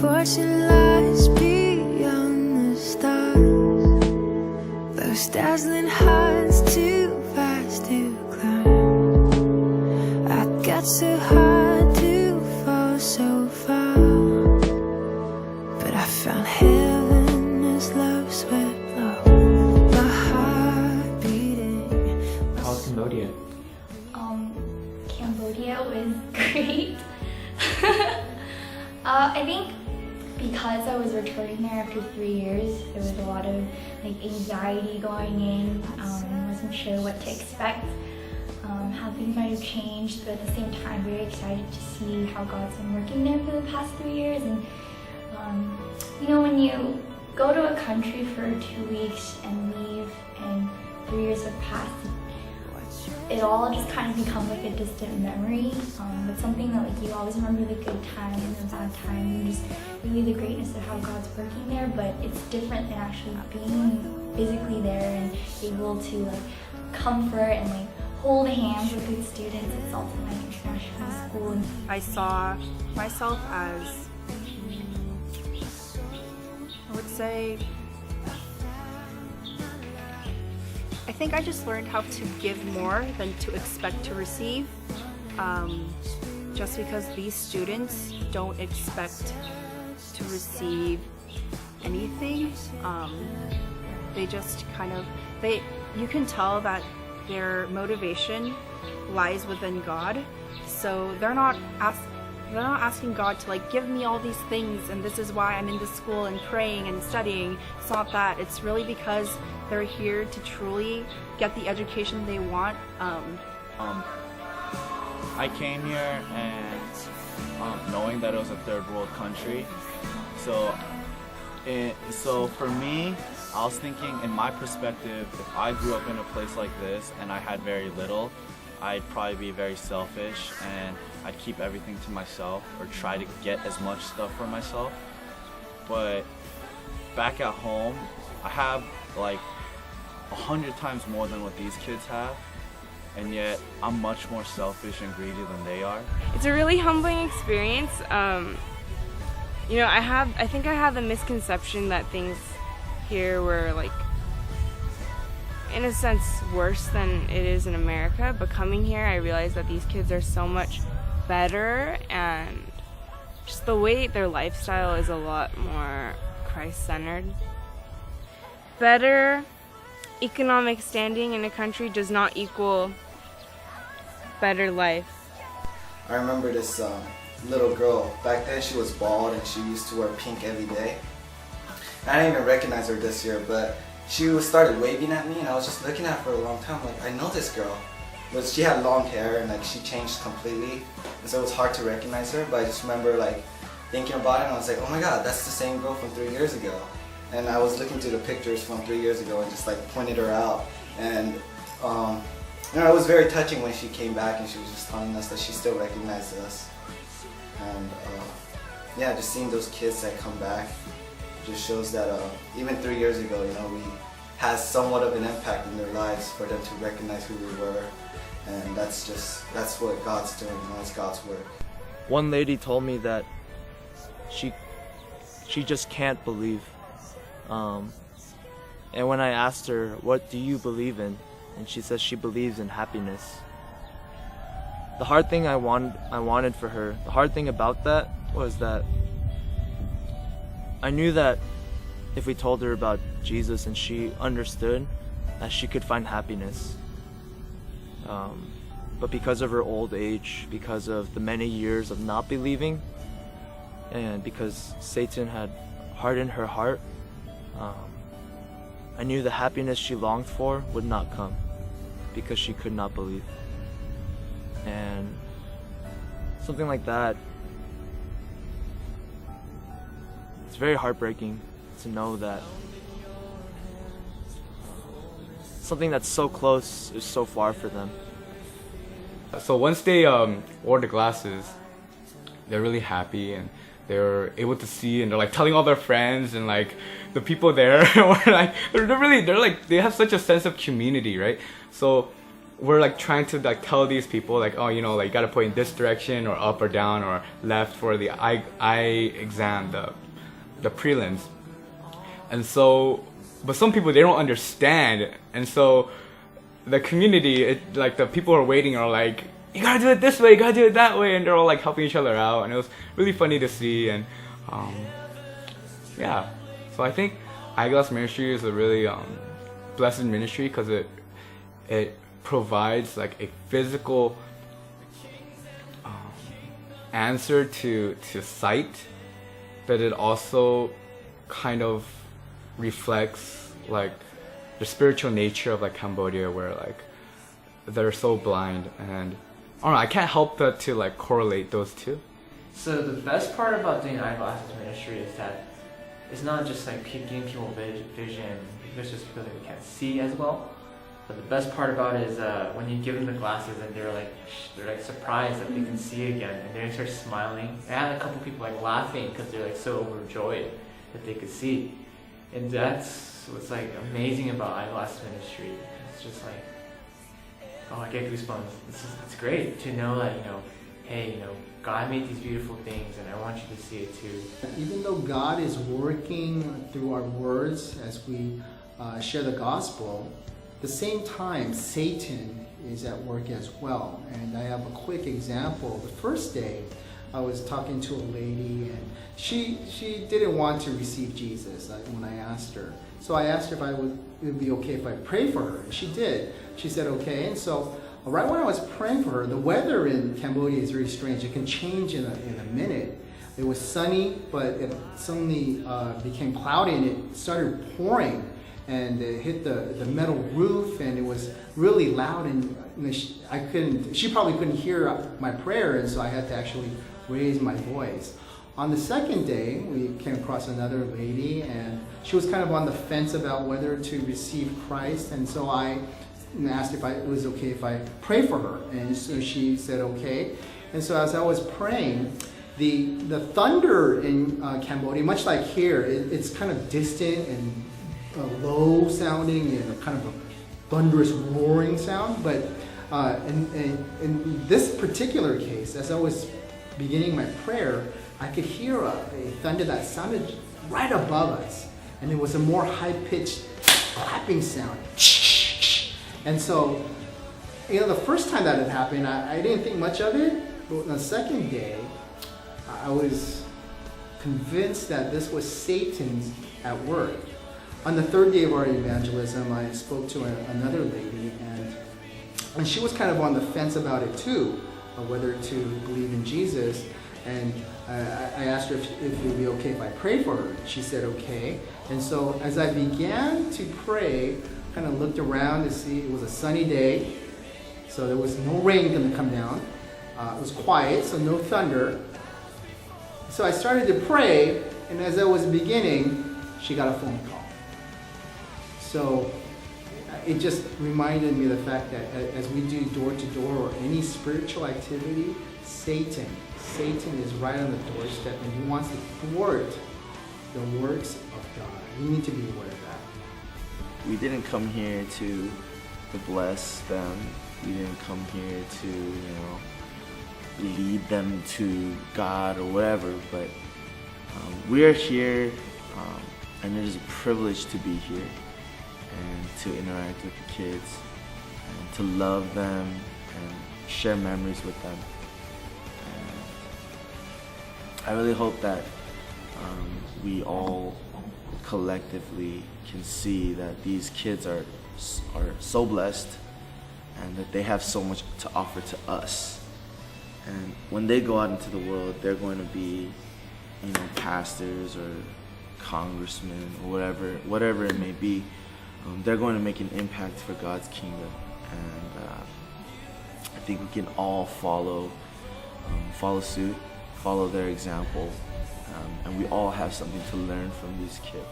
fortune lies beyond the stars. Those dazzling heights too fast to climb. I got so high to fall so far, but I found heaven as love swept low. My heart beating. How's Cambodia? Cambodia was great. I think because I was returning there after 3 years, there was a lot of anxiety going in. Wasn't sure what to expect, how things might have changed, but at the same time very excited to see how God's been working there for the past 3 years. And when you go to a country for 2 weeks and leave and 3 years have passed, it all just kind of becomes like a distant memory, but something that you always remember the good times and the bad times and just really the greatness of how God's working there. But it's different than actually being physically there and able to comfort and hold hands with good students at Sultan International School. And I saw myself as, I would say, I think I just learned how to give more than to expect to receive. Just because these students don't expect to receive anything, they just you can tell that their motivation lies within God. So they're not asking God to give me all these things and this is why I'm in this school and praying and studying. It's not that. It's really because they're here to truly get the education they want. I came here and knowing that it was a third world country. So for me, I was thinking in my perspective, if I grew up in a place like this and I had very little, I'd probably be very selfish and I'd keep everything to myself or try to get as much stuff for myself. But back at home, I have 100 times more than what these kids have, and yet I'm much more selfish and greedy than they are. It's a really humbling experience. I think I have the misconception that things here were in a sense worse than it is in America, but coming here I realized that these kids are so much better, and just the way their lifestyle is a lot more Christ-centered. Better economic standing in a country does not equal better life. I remember this little girl. Back then she was bald and she used to wear pink every day. I didn't even recognize her this year, but she started waving at me and I was just looking at her for a long time I know this girl. But she had long hair and she changed completely, and so it was hard to recognize her, but I just remember thinking about it and I was like, oh my god, that's the same girl from 3 years ago. And I was looking through the pictures from 3 years ago and just pointed her out. And it was very touching when she came back and she was just telling us that she still recognized us. And just seeing those kids that come back just shows that even 3 years ago, we had somewhat of an impact in their lives for them to recognize who we were. And that's what God's doing, it's God's work. One lady told me that she just can't believe. And when I asked her, what do you believe in? And she says she believes in happiness. The hard thing I wanted for her, the hard thing about that was that I knew that if we told her about Jesus and she understood, that she could find happiness. But because of her old age, because of the many years of not believing, and because Satan had hardened her heart, I knew the happiness she longed for would not come because she could not believe. And something like that, it's very heartbreaking to know that something that's so close is so far for them. So once they wore the glasses, they're really happy and they're able to see, and they're telling all their friends, and the people there were they have such a sense of community, right? So we're like trying to like tell these people like, oh, you know, like you gotta point in this direction or up or down or left for the I exam, the prelims. And so, but some people, they don't understand, and so the community, like the people who are waiting are like, you gotta do it this way, you gotta do it that way, and they're all like helping each other out, and it was really funny to see. And yeah, so I think Eyeglass Ministry is a really blessed ministry because it provides like a physical answer to sight, but it also kind of reflects like the spiritual nature of like Cambodia, where like they're so blind, and I don't know, I can't help but to like correlate those two. So the best part about doing eyeglasses ministry is that it's not just like giving people vision, it's just because they can't see as well. But the best part about it is when you give them the glasses and they're like surprised that they can see again, and they start smiling. I had a couple people like laughing because they're like so overjoyed that they could see, and that's what's like amazing about eyeglass ministry. It's just like, oh, I get goosebumps. It's great to know that, you know, hey, you know, God made these beautiful things, and I want you to see it too. Even though God is working through our words as we share the gospel, at the same time, Satan is at work as well. And I have a quick example. The first day, I was talking to a lady, and she didn't want to receive Jesus when I asked her. So I asked her if it would be okay if I prayed for her. And she did. She said okay. And so right when I was praying for her, the weather in Cambodia is very strange. It can change in a minute. It was sunny, but it suddenly became cloudy, and it started pouring, and it hit the metal roof, and it was really loud, and she probably couldn't hear my prayer, and so I had to actually raise my voice. On the second day, we came across another lady, and she was kind of on the fence about whether to receive Christ, and so I asked if it was okay if I pray for her, and so she said okay. And so as I was praying, the thunder in Cambodia, much like here, it's kind of distant and low sounding and kind of a thunderous roaring sound. But in this particular case, as I was beginning my prayer, I could hear a thunder that sounded right above us, and it was a more high-pitched clapping sound. And so, you know, the first time that it happened, I didn't think much of it, but on the second day, I was convinced that this was Satan at work. On the third day of our evangelism, I spoke to another lady, and she was kind of on the fence about it too, whether to believe in Jesus. And I asked her if it would be okay if I prayed for her. She said okay. And so as I began to pray, kind of looked around to see, it was a sunny day, so there was no rain going to come down. It was quiet, so no thunder. So I started to pray, and as I was beginning, she got a phone call. So it just reminded me of the fact that as we do door-to-door or any spiritual activity, Satan is right on the doorstep, and he wants to thwart the works of God. We need to be aware of that. We didn't come here to bless them. We didn't come here to, you know, lead them to God or whatever, but we are here, and it is a privilege to be here and to interact with the kids and to love them and share memories with them. And I really hope that we all collectively can see that these kids are so blessed and that they have so much to offer to us. And when they go out into the world, they're going to be, you know, pastors or congressmen or whatever it may be. They're going to make an impact for God's kingdom, and I think we can all follow suit, follow their example, and we all have something to learn from these kids.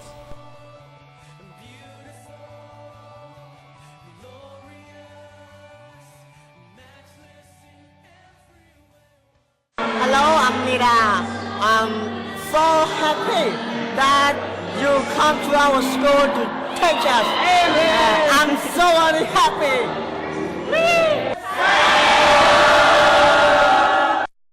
Hello, I'm Nida. I'm so happy that you come to our school to teach us. I'm so very happy.